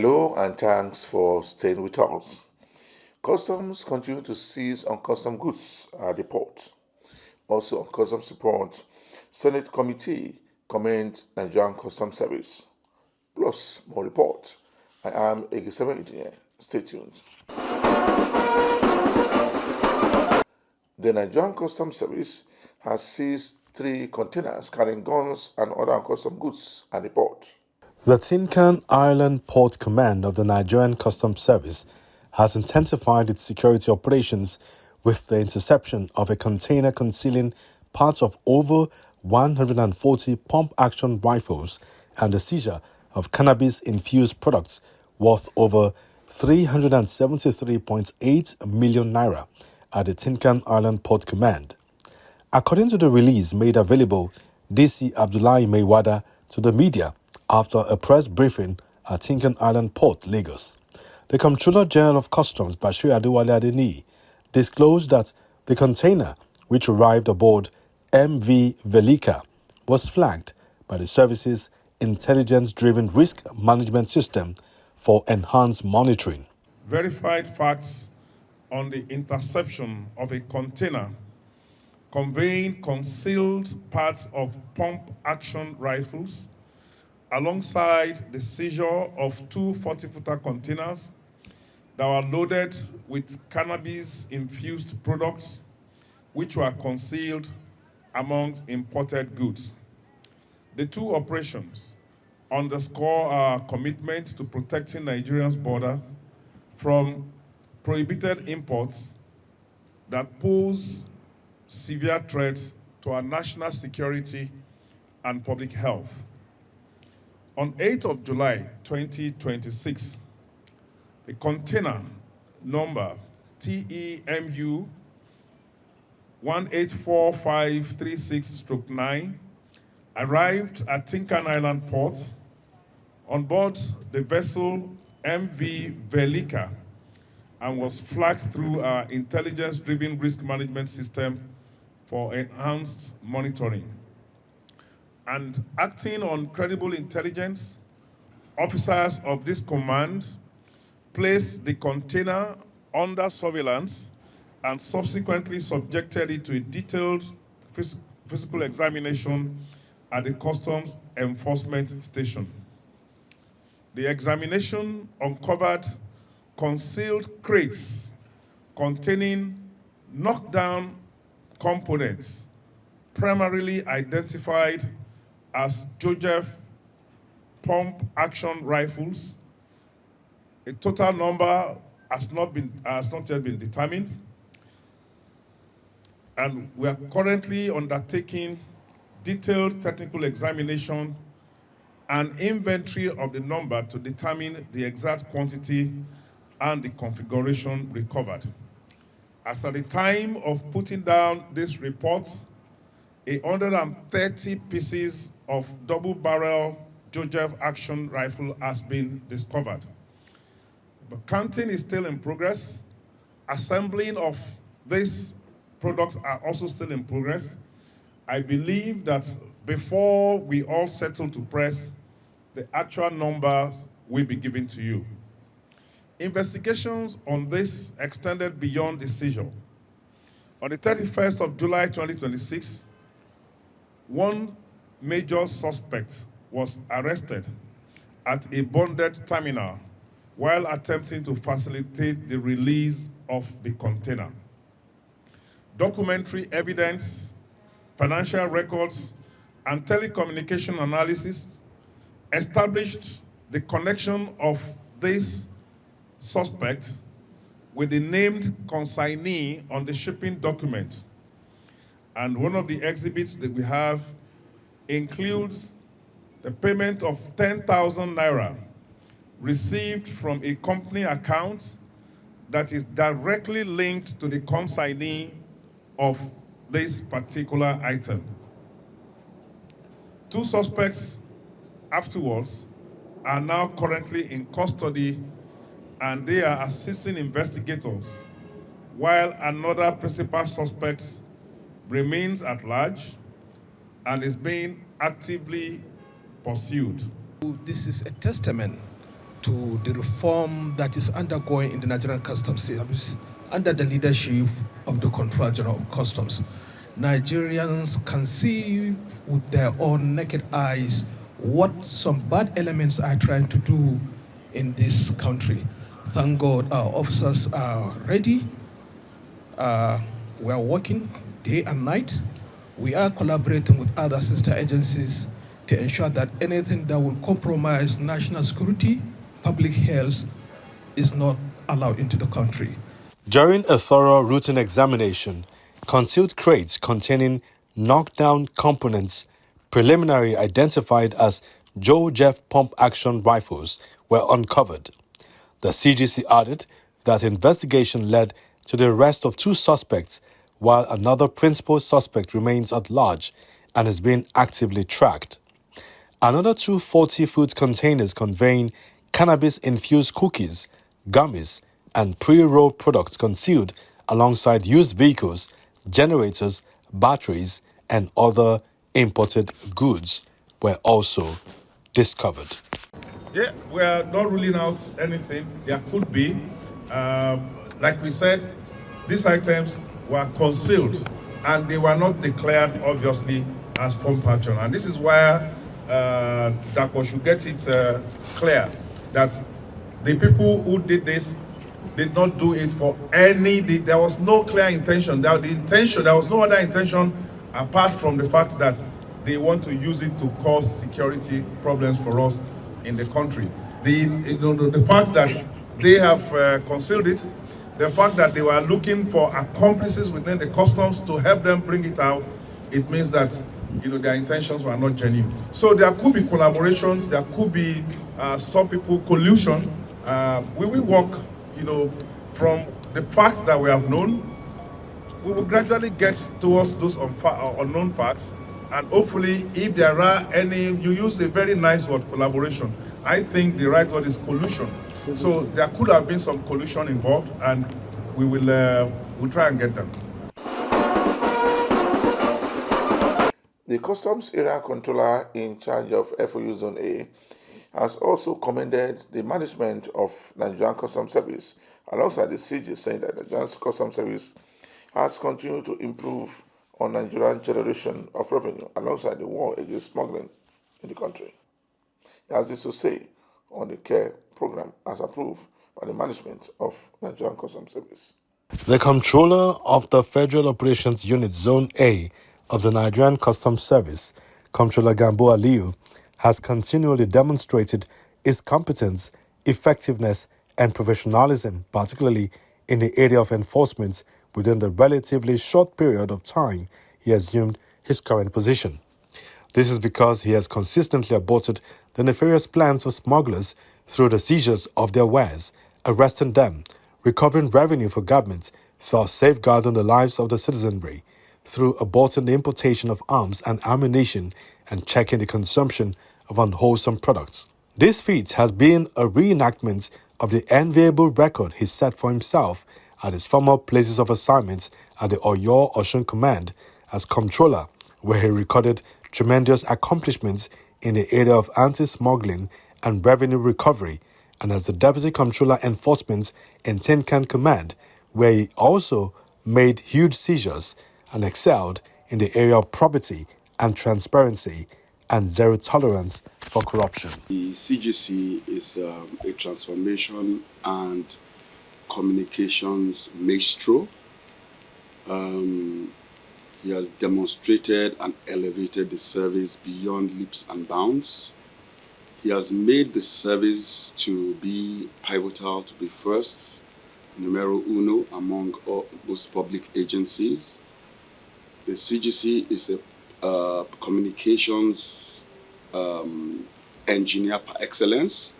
Hello and thanks for staying with us. Customs continue to seize uncustom goods at the port. Also on customs report, Senate committee commend Nigerian Customs Service. Plus more report. I am Egisema Engineer. Stay tuned. The Nigerian Customs Service has seized 3 containers carrying guns and other uncustom goods at the port. The Tinkan Island Port Command of the Nigerian Customs Service has intensified its security operations with the interception of a container concealing parts of over 140 pump-action rifles and the seizure of cannabis-infused products worth over 373.8 million naira at the Tinkan Island Port Command. According to the release made available DC Abdullahi Maiwada to the media after a press briefing at Tinkan Island Port, Lagos, the Comptroller General of Customs, Bashir Adewale Adeniyi, disclosed that the container, which arrived aboard MV Velika, was flagged by the service's intelligence-driven risk management system for enhanced monitoring. Verified facts on the interception of a container conveying concealed parts of pump-action rifles alongside the seizure of 2 40-footer containers that were loaded with cannabis-infused products which were concealed among imported goods. The 2 operations underscore our commitment to protecting Nigeria's border from prohibited imports that pose severe threats to our national security and public health. On 8th of July 2026, a container number TEMU 184536-9 arrived at Tinkan Island Port. On board the vessel MV Velika and was flagged through our intelligence-driven risk management system for enhanced monitoring. And acting on credible intelligence, officers of this command placed the container under surveillance and subsequently subjected it to a detailed physical examination at the Customs Enforcement Station. The examination uncovered concealed crates containing knockdown components, primarily identified as Joseph pump-action rifles. A total number has not yet been determined, and we are currently undertaking detailed technical examination and inventory of the number to determine the exact quantity and the configuration recovered. As at the time of putting down this report, 130 pieces of double-barrel Joseph action rifle has been discovered. But counting is still in progress. Assembling of these products are also still in progress. I believe that before we all settle to press, the actual numbers will be given to you. Investigations on this extended beyond the seizure. On the 31st of July 2026, one major suspect was arrested at a bonded terminal while attempting to facilitate the release of the container. Documentary evidence, financial records, and telecommunication analysis established the connection of this suspect with the named consignee on the shipping document. And one of the exhibits that we have includes the payment of 10,000 naira received from a company account that is directly linked to the consignee of this particular item. 2 suspects afterwards are now currently in custody, and they are assisting investigators, while another principal suspect remains at large and is being actively pursued. This is a testament to the reform that is undergoing in the Nigerian Customs Service under the leadership of the Controller General of Customs. Nigerians can see with their own naked eyes what some bad elements are trying to do in this country. Thank God our officers are ready. We are working day and night. We are collaborating with other sister agencies to ensure that anything that will compromise national security, public health, is not allowed into the country. During a thorough routine examination, concealed crates containing knockdown components preliminarily identified as Joe Jeff pump-action rifles were uncovered. The CGC added that investigation led to the arrest of 2 suspects, while another principal suspect remains at large and is being actively tracked. Another 2 faulty food containers conveying cannabis-infused cookies, gummies, and pre-rolled products concealed alongside used vehicles, generators, batteries, and other imported goods were also discovered. Yeah, we are not ruling out anything. There could be. Like we said, these items were concealed and they were not declared, obviously, as pump action. And this is why Dapo should get it clear that the people who did this did not do it for any, there was no clear intention. There was no other intention apart from the fact that they want to use it to cause security problems for us in the country. The fact that they have concealed it, the fact that they were looking for accomplices within the customs to help them bring it out, it means that their intentions were not genuine. So there could be collaborations, there could be some people collusion. We will work, from the fact that we have known, we will gradually get towards those unknown facts. And hopefully, if there are any, you use a very nice word, collaboration. I think the right word is collusion. So there could have been some collusion involved, and we'll try and get them. The Customs Area Controller in charge of FOU Zone A has also commended the management of Nigerian Customs Service alongside the CG, saying that the Nigerian Customs Service has continued to improve on Nigerian generation of revenue alongside the war against smuggling in the country. He has this to say on the CARE program as approved by the management of Nigerian Customs Service. The controller of the Federal Operations Unit Zone A of the Nigerian Customs Service, Comptroller Gambo Aliyu, has continually demonstrated its competence, effectiveness, and professionalism, particularly in the area of enforcement within the relatively short period of time he assumed his current position. This is because he has consistently aborted the nefarious plans of smugglers through the seizures of their wares, arresting them, recovering revenue for government, thus safeguarding the lives of the citizenry, through aborting the importation of arms and ammunition and checking the consumption of unwholesome products. This feat has been a reenactment of the enviable record he set for himself at his former places of assignment at the Oyo-Osun Command as Comptroller, where he recorded tremendous accomplishments in the area of anti-smuggling and revenue recovery, and as the Deputy Comptroller Enforcement in Tinkan Command, where he also made huge seizures and excelled in the area of probity and transparency and zero tolerance for corruption. The CGC is a transformation and communications maestro. He has demonstrated and elevated the service beyond leaps and bounds. He has made the service to be pivotal, to be first, numero uno among most public agencies. The CGC is a communications engineer par excellence,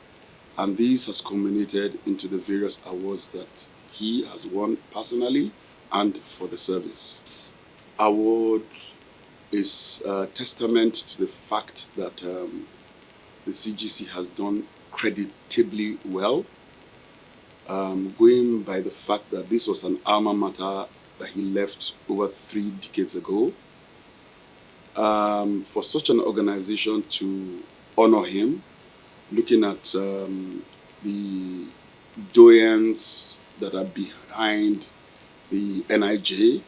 and this has culminated into the various awards that he has won personally and for the service. This award is a testament to the fact that the CGC has done creditably well, going by the fact that this was an alma mater that he left over 3 decades ago. For such an organization to honor him, looking at the the doyens that are behind the NIJ.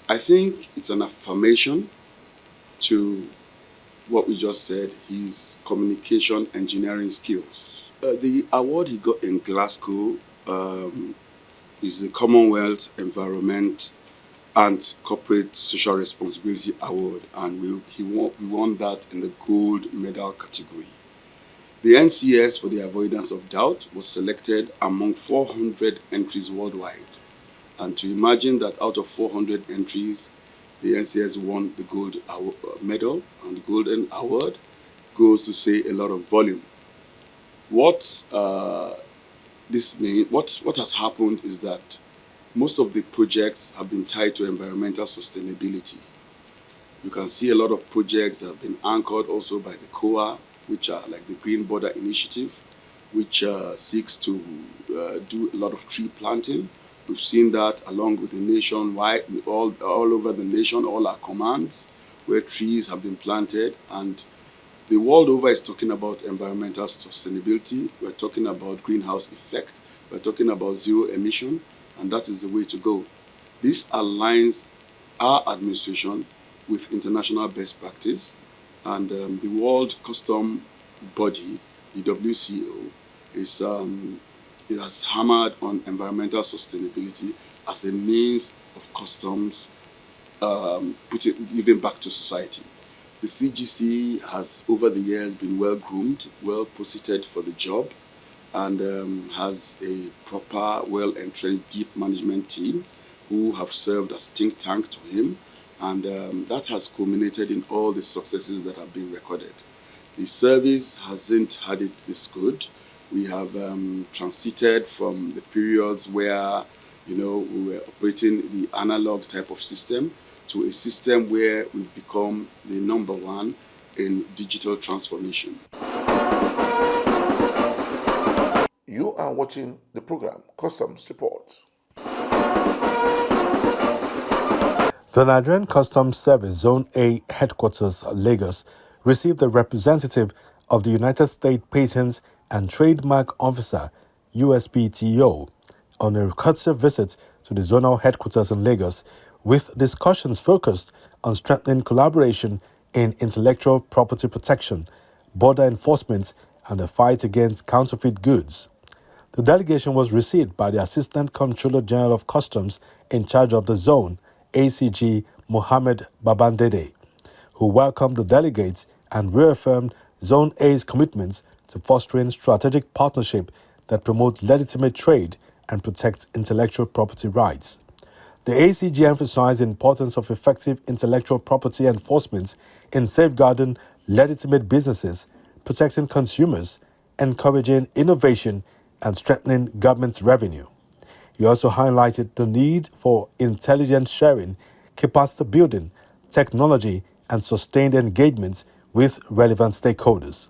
I think it's an affirmation to what we just said, his communication engineering skills. The award he got in Glasgow is the Commonwealth Environment and Corporate Social Responsibility Award, and we won that in the gold medal category. The NCS, for the avoidance of doubt, was selected among 400 entries worldwide. And to imagine that out of 400 entries, the NCS won the gold medal, and the golden award goes to say a lot of volume. What this means, what has happened is that most of the projects have been tied to environmental sustainability. You can see a lot of projects that have been anchored also by the COA, which are like the Green Border Initiative, which seeks to do a lot of tree planting. We've seen that along with the nationwide, all over the nation, all our commands, where trees have been planted. And the world over is talking about environmental sustainability. We're talking about greenhouse effect. We're talking about zero emission, and that is the way to go. This aligns our administration with international best practice, and the World Custom Body, the WCO, it has hammered on environmental sustainability as a means of customs giving back to society. The CGC has, over the years, been well groomed, well positioned for the job, and has a proper, well-entrenched, deep management team who have served as think tank to him, and that has culminated in all the successes that have been recorded. The service hasn't had it this good. We have transited from the periods where, we were operating the analog type of system to a system where we've become the number one in digital transformation. You are watching the program Customs Report. The Nigerian Customs Service Zone A Headquarters, Lagos, received a representative of the United States Patent and Trademark Officer, USPTO, on a courtesy visit to the zonal headquarters in Lagos, with discussions focused on strengthening collaboration in intellectual property protection, border enforcement, and the fight against counterfeit goods. The delegation was received by the Assistant Comptroller General of Customs in charge of the zone, ACG Mohammed Babandede, who welcomed the delegates and reaffirmed Zone A's commitments to fostering strategic partnership that promote legitimate trade and protects intellectual property rights. The ACG emphasized the importance of effective intellectual property enforcement in safeguarding legitimate businesses, protecting consumers, encouraging innovation, and strengthening government's revenue. He also highlighted the need for intelligence sharing, capacity building, technology, and sustained engagement with relevant stakeholders.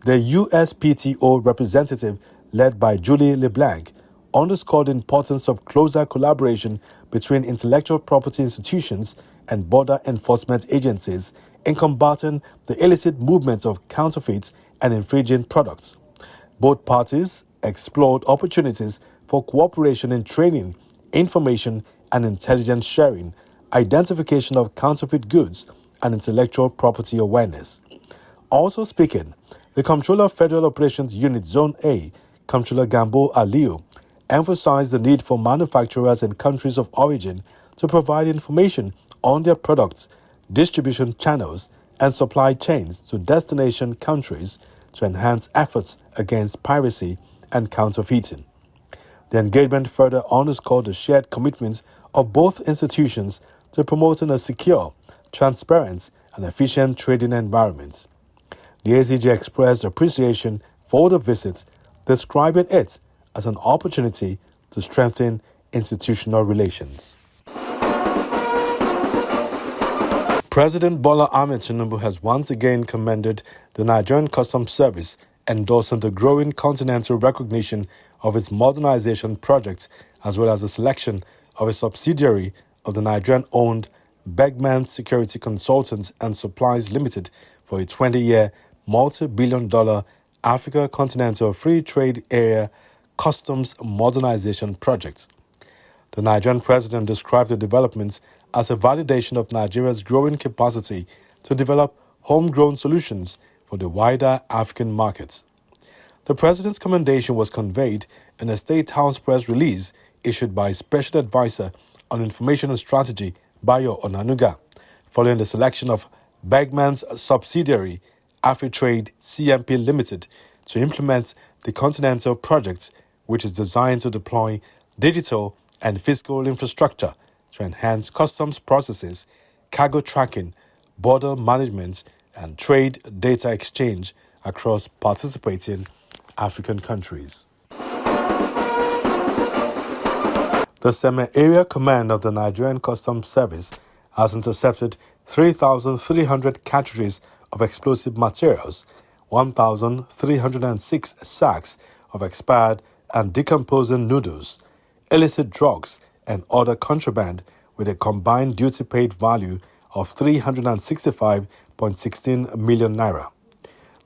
The USPTO representative, led by Julie LeBlanc, underscored the importance of closer collaboration between intellectual property institutions and border enforcement agencies in combating the illicit movement of counterfeit and infringing products. Both parties explored opportunities for cooperation in training, information and intelligence sharing, identification of counterfeit goods, and intellectual property awareness. Also speaking, the Comptroller of Federal Operations Unit Zone A, Comptroller Gambo Aliu, emphasized the need for manufacturers in countries of origin to provide information on their products, distribution channels, and supply chains to destination countries to enhance efforts against piracy and counterfeiting. The engagement further underscored the shared commitment of both institutions to promoting a secure, transparent, and efficient trading environment. The ACG expressed appreciation for the visit, describing it as an opportunity to strengthen institutional relations. President Bola Ahmed Tinubu has once again commended the Nigerian Customs Service, endorsing the growing continental recognition of its modernization project, as well as the selection of a subsidiary of the Nigerian-owned Begman Security Consultants and Supplies Limited for a 20-year, multi-billion-dollar Africa Continental Free Trade Area Customs Modernization Project. The Nigerian president described the developments as a validation of Nigeria's growing capacity to develop homegrown solutions for the wider African markets. The president's commendation was conveyed in a State House press release issued by Special Advisor on Information and Strategy, Bayo Onanuga, following the selection of Bergman's subsidiary, AfriTrade CMP Limited, to implement the Continental Project, which is designed to deploy digital and physical infrastructure to enhance customs processes, cargo tracking, border management, and trade data exchange across participating African countries. The Seme-Area Command of the Nigerian Customs Service has intercepted 3,300 cartridges of explosive materials, 1,306 sacks of expired and decomposing noodles, illicit drugs, and other contraband with a combined duty-paid value of 365.16 million naira.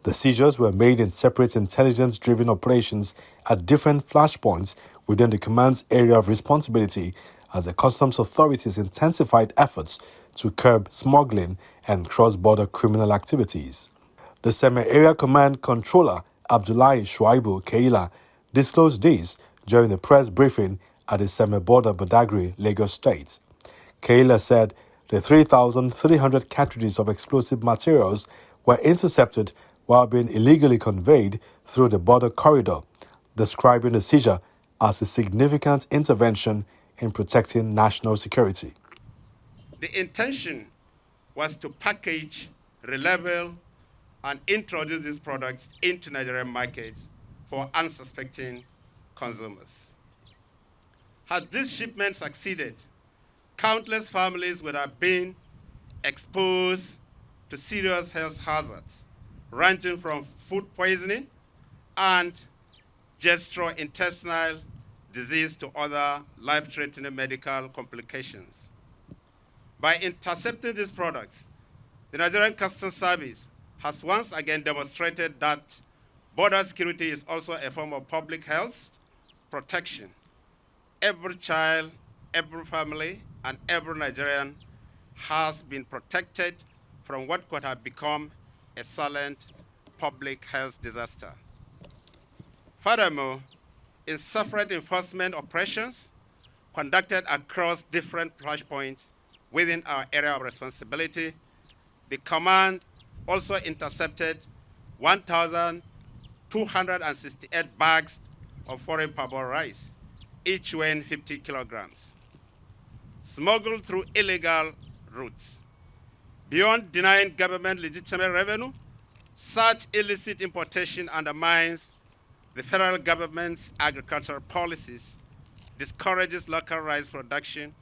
The seizures were made in separate intelligence-driven operations at different flashpoints within the command's area of responsibility as the customs authorities intensified efforts to curb smuggling and cross-border criminal activities. The Seme-Area Command Controller Abdullahi Shuaibu Keila disclosed this during the press briefing at the Seme border Badagry, Lagos State. Keila said the 3,300 cartridges of explosive materials were intercepted while being illegally conveyed through the border corridor, describing the seizure as a significant intervention in protecting national security. The intention was to package, relabel, and introduce these products into Nigerian markets for unsuspecting consumers. Had this shipment succeeded, countless families would have been exposed to serious health hazards, ranging from food poisoning and gastrointestinal disease to other life-threatening medical complications. By intercepting these products, the Nigerian Customs Service has once again demonstrated that border security is also a form of public health protection. Every child, every family, and every Nigerian has been protected from what could have become a silent public health disaster. Furthermore, in separate enforcement operations conducted across different flashpoints within our area of responsibility, the command also intercepted 1,268 bags of foreign parboiled rice, each weighing 50 kilograms, smuggled through illegal routes. Beyond denying government legitimate revenue, such illicit importation undermines the federal government's agricultural policies, discourages local rice production,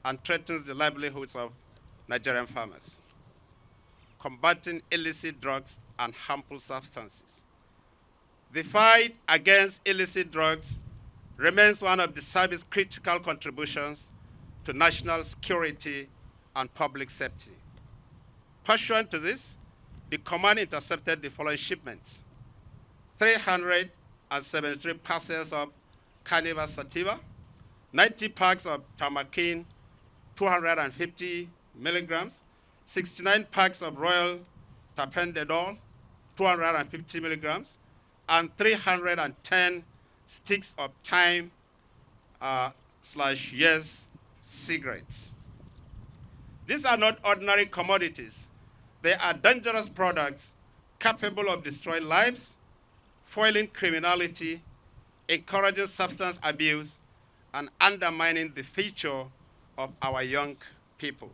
and threatens the livelihoods of Nigerian farmers. Combating illicit drugs and harmful substances. The fight against illicit drugs remains one of the service's critical contributions to national security and public safety. Pursuant to this, the command intercepted the following shipments: 373 parcels of Carnival sativa, 90 packs of Tamarkin 250 milligrams, 69 packs of Royal Tapentadol 250 milligrams, and 310 sticks of Time/Yes cigarettes. These are not ordinary commodities. They are dangerous products capable of destroying lives, foiling criminality, encouraging substance abuse, and undermining the future of our young people.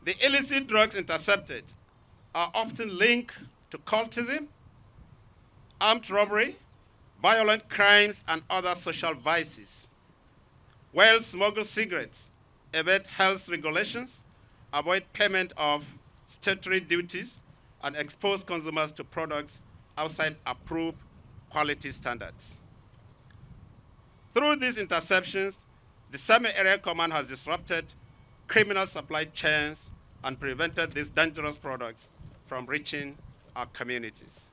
The illicit drugs intercepted are often linked to cultism, armed robbery, violent crimes, and other social vices. While smuggled cigarettes evade health regulations, avoid payment of statutory duties, and expose consumers to products outside approved quality standards. Through these interceptions, the Seme-Area Command has disrupted criminal supply chains and prevented these dangerous products from reaching our communities,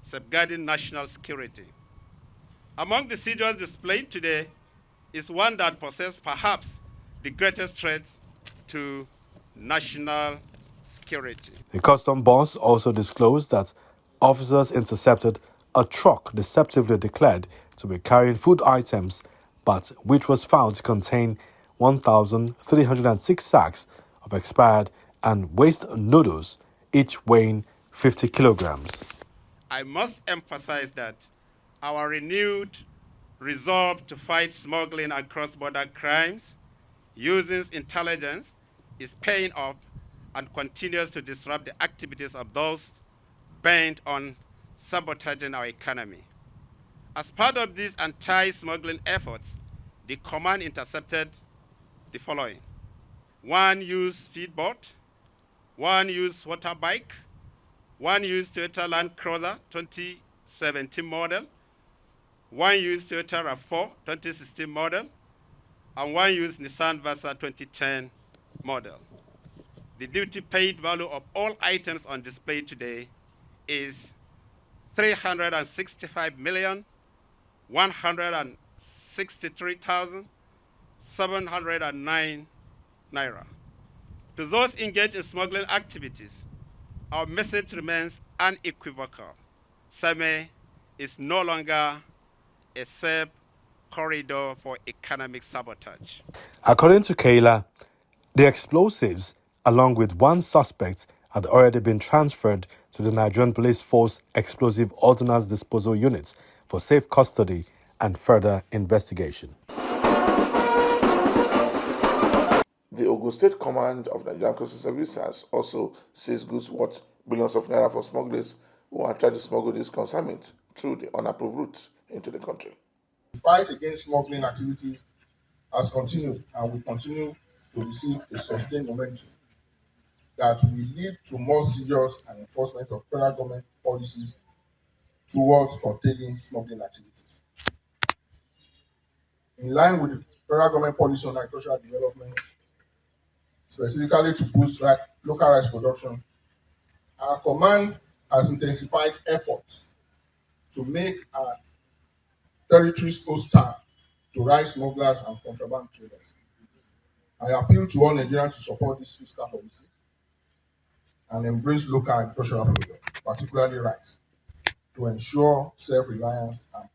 safeguarding national security. Among the seizures displayed today is one that poses perhaps the greatest threat to national security. The custom boss also disclosed that officers intercepted a truck deceptively declared to be carrying food items, but which was found to contain 1,306 sacks of expired and waste noodles, each weighing 50 kilograms. I must emphasize that our renewed resolve to fight smuggling and cross-border crimes using intelligence is paying off and continues to disrupt the activities of those bent on sabotaging our economy. As part of these anti-smuggling efforts, the command intercepted the following: one used speedboat, one used water bike, one used Toyota Land Cruiser 2017 model, one used Toyota RAV4 2016 model, and one used Nissan Versa 2010 model. The duty paid value of all items on display today is 365,163,709 naira. To those engaged in smuggling activities, our message remains unequivocal. SEME is no longer a safe corridor for economic sabotage. According to Kayla, the explosives, along with one suspect, had already been transferred to the Nigerian Police Force Explosive Ordnance Disposal Units for safe custody and further investigation. The Ogun State Command of Nigerian Coastal Service has also seized goods worth billions of naira for smugglers who are trying to smuggle this consignment through the unapproved route into the country. The fight against smuggling activities has continued and will continue to receive a sustained momentum that will lead to more serious and enforcement of federal government policies towards containing smuggling activities. In line with the federal government policy on agricultural development, specifically to boost local rice production, our command has intensified efforts to make our territories hostile to rice smugglers and contraband traders. I appeal to all Nigerians to support this fiscal policy and embrace local agricultural products, particularly rice, to ensure self-reliance and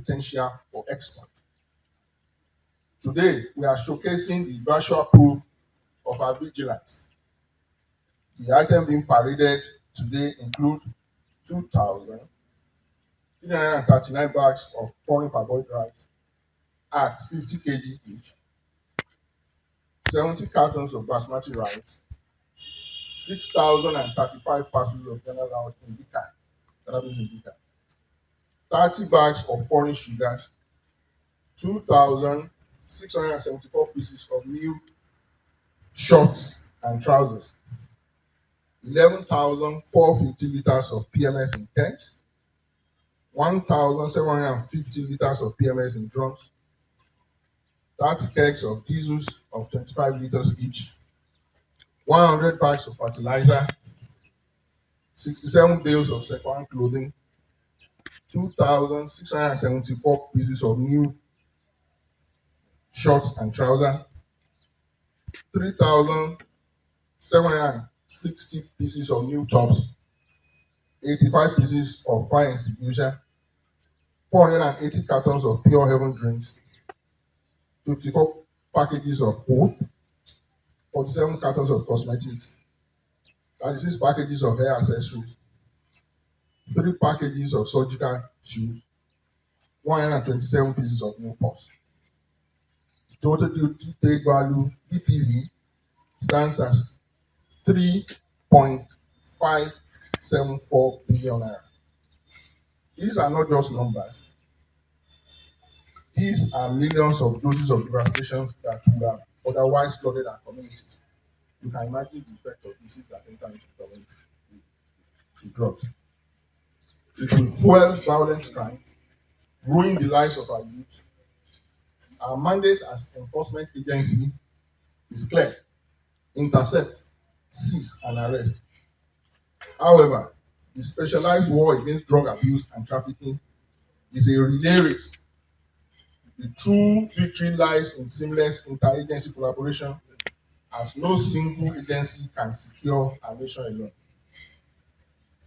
potential for export. Today, we are showcasing the virtual proof of our vigilance. The items being paraded today include 2,339 bags of foreign parboiled rice at 50 kg each, 70 cartons of basmati rice, 6,035 parcels of Ghana loud indica, 30 bags of foreign sugars, 2,674 pieces of new shorts and trousers, 11,450 liters of PMS in tanks, 1,750 liters of PMS in drums, 30 kegs of diesels of 25 liters each, 100 bags of fertilizer, 67 bales of second-hand clothing, 2,674 pieces of new shorts and trousers, 3,760 pieces of new tops, 85 pieces of fire extinguisher, 480 cartons of Pure Heaven drinks, 54 packages of oat, 47 cartons of cosmetics, 36 packages of hair accessories, 3 packages of surgical shoes, 127 pieces of new purse. The total duty paid value, DPV, stands as 3.574 billion naira. These are not just numbers. These are millions of doses of devastation that would have otherwise flooded our communities. You can imagine the effect of disease that enter into the community, the drugs. It will fuel violent crimes, ruin the lives of our youth. Our mandate as enforcement agency is clear: intercept, seize, and arrest. However, The specialized war against drug abuse and trafficking is a relay race. The true victory lies in seamless interagency collaboration, as no single agency can secure our nation alone.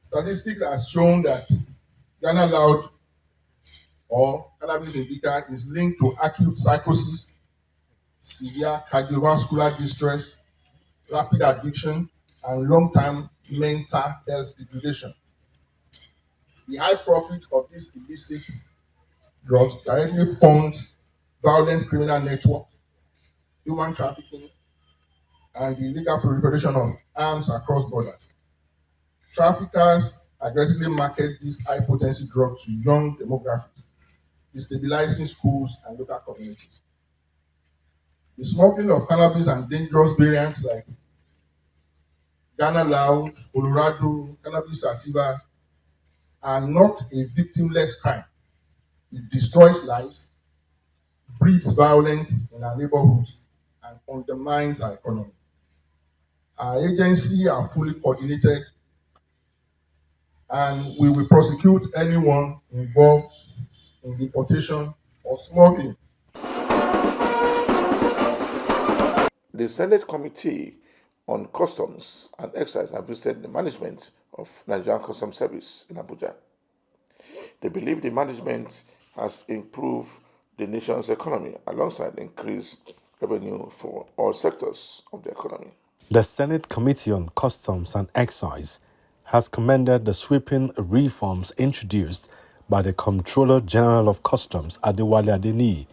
Statistics have shown that Ghana Loud or cannabis indica is linked to acute psychosis, severe cardiovascular distress, rapid addiction, and long-term mental health degradation. The high profit of these illicit drugs directly funds violent criminal networks, human trafficking, and the illegal proliferation of arms across borders. Traffickers aggressively market these high-potency drugs to young demographics, destabilizing schools and local communities. The smuggling of cannabis and dangerous variants like Ghana Loud, Colorado, cannabis sativa are not a victimless crime. It destroys lives, breeds violence in our neighborhoods, and undermines our economy. Our agency are fully coordinated, and we will prosecute anyone involved in deportation or smuggling. The Senate Committee on Customs and Excise have visited the management of Nigerian Customs Service in Abuja. They believe the management has improved the nation's economy alongside increased revenue for all sectors of the economy. The Senate Committee on Customs and Excise has commended the sweeping reforms introduced by the Comptroller General of Customs, Adewale Adeniyi,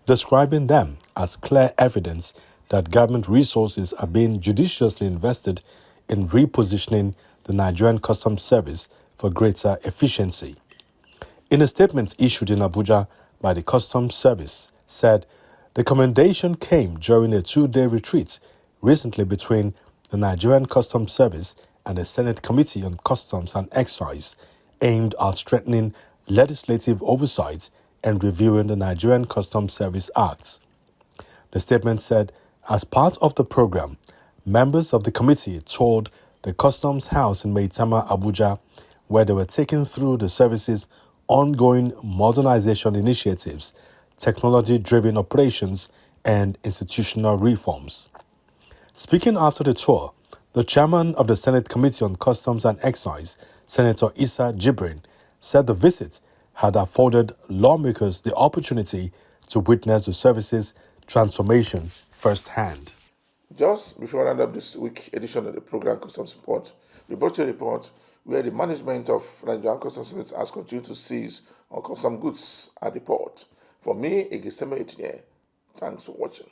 describing them as clear evidence that government resources are being judiciously invested in repositioning the Nigerian Customs Service for greater efficiency. In a statement issued in Abuja by the Customs Service, said the commendation came during a 2-day retreat recently between the Nigerian Customs Service and the Senate Committee on Customs and Excise, aimed at strengthening legislative oversight and reviewing the Nigerian Customs Service Act. The statement said, as part of the program, members of the committee toured the Customs House in Maitama, Abuja, where they were taken through the service's ongoing modernization initiatives, technology-driven operations, and institutional reforms. Speaking after the tour, the chairman of the Senate Committee on Customs and Excise, Senator Issa Jibrin, said the visit had afforded lawmakers the opportunity to witness the service's transformation firsthand. Just before I round up this week edition of the program Customs Report, we brought you a report where the management of Nigerian Customs Service has continued to seize on custom goods at the port. For me, Igiseme Etinye, thanks for watching.